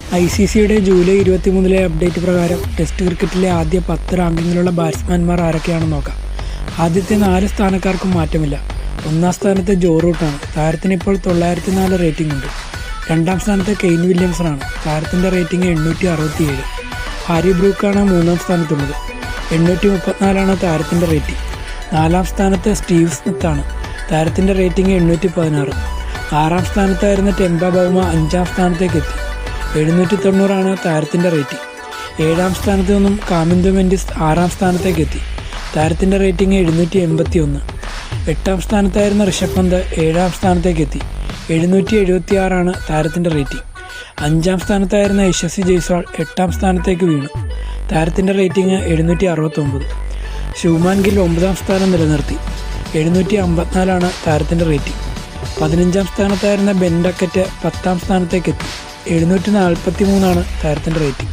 ICCയുടെ July 23 update പ്രകാരം test ക്രിക്കറ്റിലെ ആദ്യ 10 റാങ്കിങ്ങിലുള്ള ബാറ്റ്സ്മാൻമാർ ആരൊക്കെയാണെന്ന് നോക്കാം. ആദ്യത്തെ 4 സ്ഥാനക്കാർക്കും മാറ്റമില്ല. ഒന്നാം സ്ഥാനത്ത് ജോ റൂട്ടാണ്. താരത്തിന് ഇപ്പോൾ 904 റേറ്റിംഗ് ഉണ്ട്. രണ്ടാം സ്ഥാനത്ത് കെയ്ൻ വില്യംസണാണ്. താരത്തിൻ്റെ റേറ്റിംഗ് 867. ഹാരി ബ്രൂക്കാണ് മൂന്നാം സ്ഥാനത്തുള്ളത്. 834 താരത്തിൻ്റെ റേറ്റിംഗ്. നാലാം സ്ഥാനത്ത് സ്റ്റീവ് സ്മിത്താണ്. താരത്തിൻ്റെ റേറ്റിംഗ് 816. ആറാം സ്ഥാനത്തായിരുന്ന ടെംബ ബൗമ 5ാം സ്ഥാനത്തേക്ക് എത്തി. 790 താരത്തിൻ്റെ റേറ്റിംഗ്. ഏഴാം സ്ഥാനത്ത് നിന്നും കാമിന്ദോ മെൻഡിസ് 6ാം സ്ഥാനത്തേക്ക് എത്തി. താരത്തിൻ്റെ റേറ്റിംഗ് 781. എട്ടാം സ്ഥാനത്തായിരുന്ന ഋഷഭ് പന്ത് 7ാം സ്ഥാനത്തേക്ക് എത്തി. 776 താരത്തിൻ്റെ റേറ്റിംഗ്. 5ാം സ്ഥാനത്തായിരുന്ന യശസ്വി ജയ്സ്വാൾ 8ാം സ്ഥാനത്തേക്ക് വീണു. താരത്തിൻ്റെ റേറ്റിംഗ് 769. ശുഭ്മാൻ ഗിൽ 9ാം സ്ഥാനം നിലനിർത്തി. 754 താരത്തിൻ്റെ റേറ്റിംഗ്. 15ാം സ്ഥാനത്തായിരുന്ന ബെൻ ഡക്കറ്റ് 10ാം സ്ഥാനത്തേക്ക് എത്തി. 743 താരത്തിൻ്റെ റേറ്റിംഗ്.